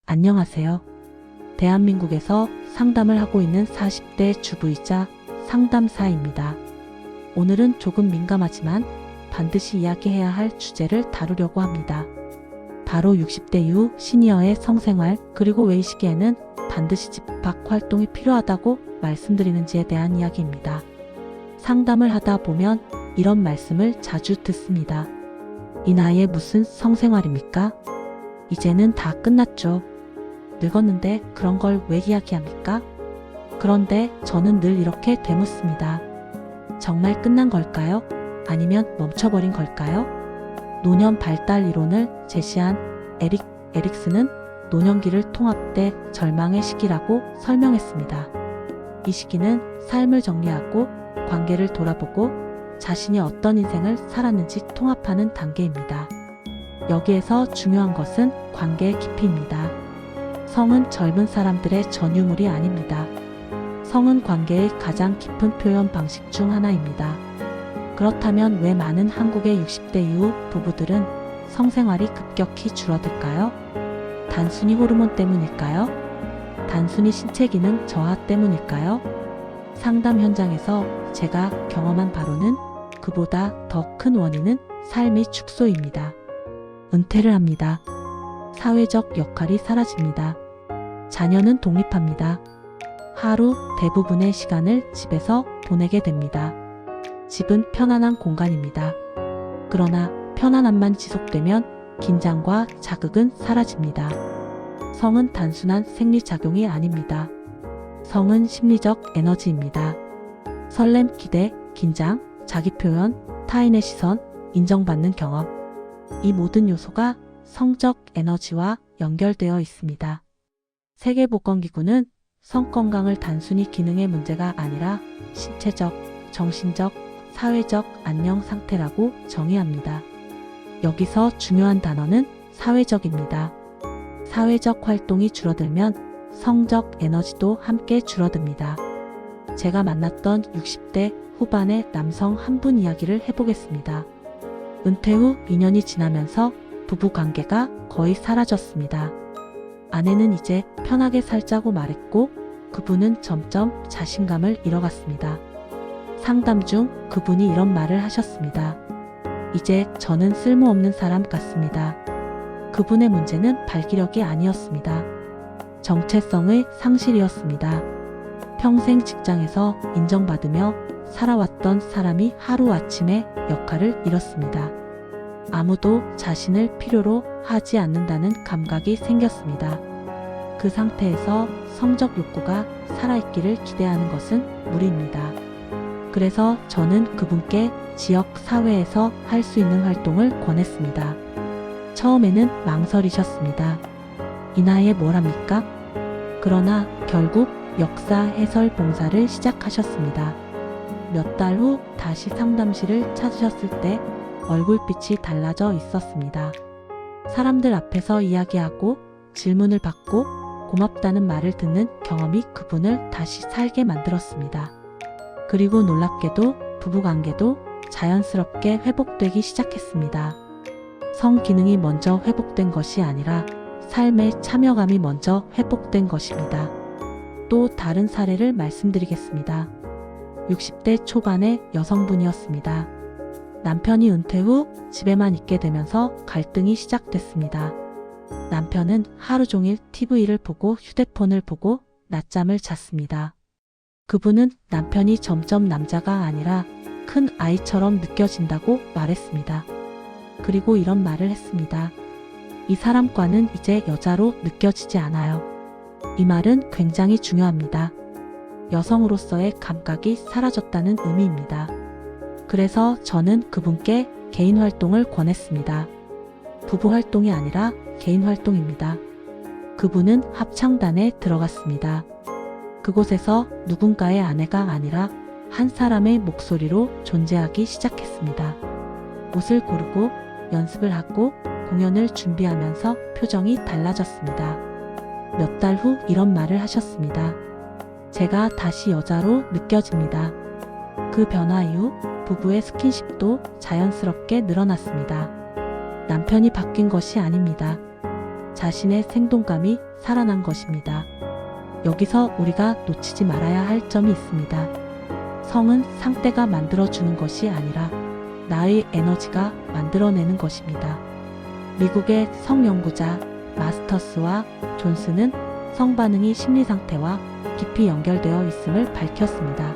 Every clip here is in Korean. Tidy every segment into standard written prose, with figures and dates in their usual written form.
안녕하세요. 대한민국에서 상담을 하고 있는 40대 주부이자 상담사입니다. 오늘은 조금 민감하지만 반드시 이야기해야 할 주제를 다루려고 합니다. 바로 60대 이후 시니어의 성생활, 그리고 왜 이 시기에는 반드시 집 밖 활동이 필요하다고 말씀드리는지에 대한 이야기입니다. 상담을 하다 보면 이런 말씀을 자주 듣습니다. 이 나이에 무슨 성생활입니까? 이제는 다 끝났죠. 늙었는데 그런 걸 왜 이야기합니까? 그런데 저는 늘 이렇게 되묻습니다. 정말 끝난 걸까요? 아니면 멈춰버린 걸까요? 노년 발달 이론을 제시한 에릭슨은 노년기를 통합대 절망의 시기라고 설명했습니다. 이 시기는 삶을 정리하고 관계를 돌아보고 자신이 어떤 인생을 살았는지 통합하는 단계입니다. 여기에서 중요한 것은 관계의 깊이입니다. 성은 젊은 사람들의 전유물이 아닙니다. 성은 관계의 가장 깊은 표현 방식 중 하나입니다. 그렇다면 왜 많은 한국의 60대 이후 부부들은 성생활이 급격히 줄어들까요? 단순히 호르몬 때문일까요? 단순히 신체 기능 저하 때문일까요? 상담 현장에서 제가 경험한 바로는 그보다 더 큰 원인은 삶의 축소입니다. 은퇴를 합니다. 사회적 역할이 사라집니다. 자녀는 독립합니다. 하루 대부분의 시간을 집에서 보내게 됩니다. 집은 편안한 공간입니다. 그러나 편안함만 지속되면 긴장과 자극은 사라집니다. 성은 단순한 생리작용이 아닙니다. 성은 심리적 에너지입니다. 설렘, 기대, 긴장, 자기표현, 타인의 시선, 인정받는 경험. 이 모든 요소가 성적 에너지와 연결되어 있습니다. 세계보건기구는 성건강을 단순히 기능의 문제가 아니라 신체적, 정신적, 사회적 안녕 상태라고 정의합니다. 여기서 중요한 단어는 사회적입니다. 사회적 활동이 줄어들면 성적 에너지도 함께 줄어듭니다. 제가 만났던 60대 후반의 남성 한 분 이야기를 해보겠습니다. 은퇴 후 2년이 지나면서 부부 관계가 거의 사라졌습니다. 아내는 이제 편하게 살자고 말했고 그분은 점점 자신감을 잃어갔습니다. 상담 중 그분이 이런 말을 하셨습니다. 이제 저는 쓸모없는 사람 같습니다. 그분의 문제는 발기력이 아니었습니다. 정체성의 상실이었습니다. 평생 직장에서 인정받으며 살아왔던 사람이 하루아침에 역할을 잃었습니다. 아무도 자신을 필요로 하지 않는다는 감각이 생겼습니다. 그 상태에서 성적 욕구가 살아있기를 기대하는 것은 무리입니다. 그래서 저는 그분께 지역 사회에서 할 수 있는 활동을 권했습니다. 처음에는 망설이셨습니다. 이 나이에 뭘 합니까? 그러나 결국 역사 해설 봉사를 시작하셨습니다. 몇 달 후 다시 상담실을 찾으셨을 때 얼굴빛이 달라져 있었습니다. 사람들 앞에서 이야기하고 질문을 받고 고맙다는 말을 듣는 경험이 그분을 다시 살게 만들었습니다. 그리고 놀랍게도 부부관계도 자연스럽게 회복되기 시작했습니다. 성 기능이 먼저 회복된 것이 아니라 삶의 참여감이 먼저 회복된 것입니다. 또 다른 사례를 말씀드리겠습니다. 60대 초반의 여성분이었습니다. 남편이 은퇴 후 집에만 있게 되면서 갈등이 시작됐습니다. 남편은 하루 종일 TV를 보고 휴대폰을 보고 낮잠을 잤습니다. 그분은 남편이 점점 남자가 아니라 큰 아이처럼 느껴진다고 말했습니다. 그리고 이런 말을 했습니다. 이 사람과는 이제 여자로 느껴지지 않아요. 이 말은 굉장히 중요합니다. 여성으로서의 감각이 사라졌다는 의미입니다. 그래서 저는 그분께 개인 활동을 권했습니다. 부부 활동이 아니라 개인 활동입니다. 그분은 합창단에 들어갔습니다. 그곳에서 누군가의 아내가 아니라 한 사람의 목소리로 존재하기 시작했습니다. 옷을 고르고 연습을 하고 공연을 준비하면서 표정이 달라졌습니다. 몇 달 후 이런 말을 하셨습니다. 제가 다시 여자로 느껴집니다. 그 변화 이후 부부의 스킨십도 자연스럽게 늘어났습니다. 남편이 바뀐 것이 아닙니다. 자신의 생동감이 살아난 것입니다. 여기서 우리가 놓치지 말아야 할 점이 있습니다. 성은 상대가 만들어주는 것이 아니라 나의 에너지가 만들어내는 것입니다. 미국의 성연구자 마스터스와 존스는 성 반응이 심리 상태와 깊이 연결되어 있음을 밝혔습니다.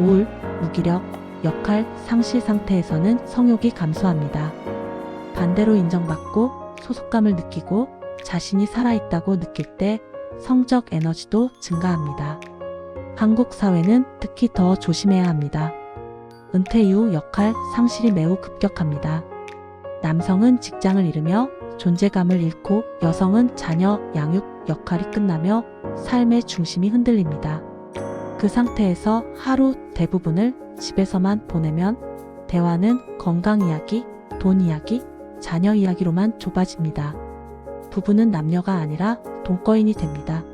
우울, 무기력, 역할 상실 상태에서는 성욕이 감소합니다. 반대로 인정받고 소속감을 느끼고 자신이 살아있다고 느낄 때 성적 에너지도 증가합니다. 한국 사회는 특히 더 조심해야 합니다. 은퇴 이후 역할 상실이 매우 급격합니다. 남성은 직장을 잃으며 존재감을 잃고 여성은 자녀 양육 역할이 끝나며 삶의 중심이 흔들립니다. 그 상태에서 하루 대부분을 집에서만 보내면 대화는 건강 이야기, 돈 이야기, 자녀 이야기로만 좁아집니다. 부부는 남녀가 아니라 동거인이 됩니다.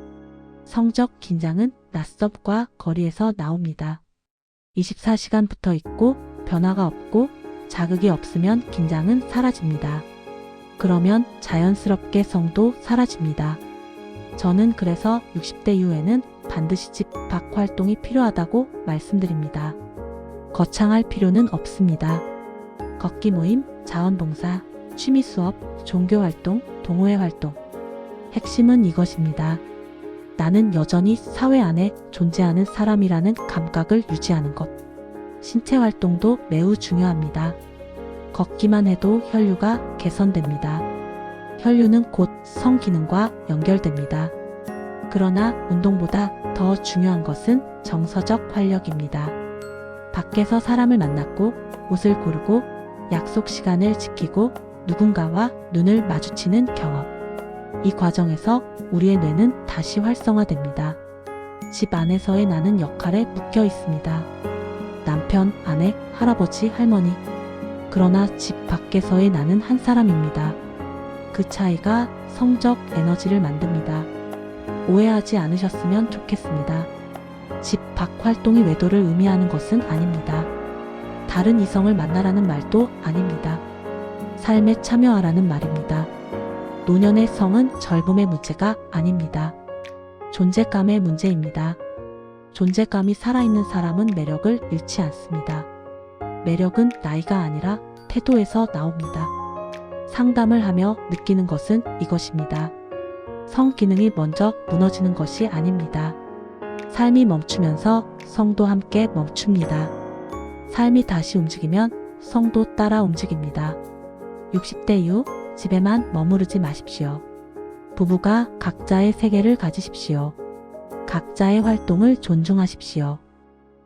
성적 긴장은 낯섦과 거리에서 나옵니다. 24시간 붙어 있고 변화가 없고 자극이 없으면 긴장은 사라집니다. 그러면 자연스럽게 성도 사라집니다. 저는 그래서 60대 이후에는 반드시 집 밖 활동이 필요하다고 말씀드립니다. 거창할 필요는 없습니다. 걷기 모임, 자원봉사, 취미 수업, 종교 활동, 동호회 활동. 핵심은 이것입니다. 나는 여전히 사회 안에 존재하는 사람이라는 감각을 유지하는 것. 신체 활동도 매우 중요합니다. 걷기만 해도 혈류가 개선됩니다. 혈류는 곧 성 기능과 연결됩니다. 그러나 운동보다 더 중요한 것은 정서적 활력입니다. 밖에서 사람을 만났고 옷을 고르고 약속 시간을 지키고 누군가와 눈을 마주치는 경험. 이 과정에서 우리의 뇌는 다시 활성화됩니다. 집 안에서의 나는 역할에 묶여 있습니다. 남편, 아내, 할아버지, 할머니. 그러나 집 밖에서의 나는 한 사람입니다. 그 차이가 성적 에너지를 만듭니다. 오해하지 않으셨으면 좋겠습니다. 집 밖 활동이 외도를 의미하는 것은 아닙니다. 다른 이성을 만나라는 말도 아닙니다. 삶에 참여하라는 말입니다. 노년의 성은 젊음의 문제가 아닙니다. 존재감의 문제입니다. 존재감이 살아있는 사람은 매력을 잃지 않습니다. 매력은 나이가 아니라 태도에서 나옵니다. 상담을 하며 느끼는 것은 이것입니다. 성 기능이 먼저 무너지는 것이 아닙니다. 삶이 멈추면서 성도 함께 멈춥니다. 삶이 다시 움직이면 성도 따라 움직입니다. 60대 이후 집에만 머무르지 마십시오. 부부가 각자의 세계를 가지십시오. 각자의 활동을 존중하십시오.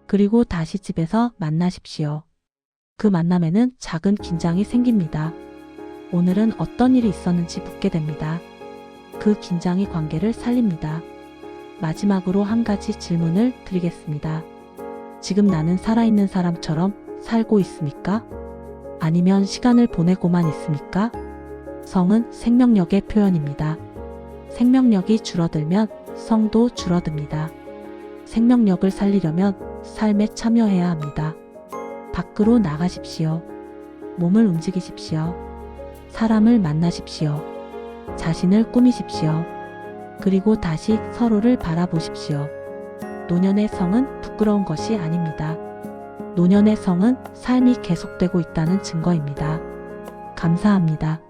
그리고 다시 집에서 만나십시오. 그 만남에는 작은 긴장이 생깁니다. 오늘은 어떤 일이 있었는지 묻게 됩니다. 그 긴장이 관계를 살립니다. 마지막으로 한 가지 질문을 드리겠습니다. 지금 나는 살아있는 사람처럼 살고 있습니까? 아니면 시간을 보내고만 있습니까? 성은 생명력의 표현입니다. 생명력이 줄어들면 성도 줄어듭니다. 생명력을 살리려면 삶에 참여해야 합니다. 밖으로 나가십시오. 몸을 움직이십시오. 사람을 만나십시오. 자신을 꾸미십시오. 그리고 다시 서로를 바라보십시오. 노년의 성은 부끄러운 것이 아닙니다. 노년의 성은 삶이 계속되고 있다는 증거입니다. 감사합니다.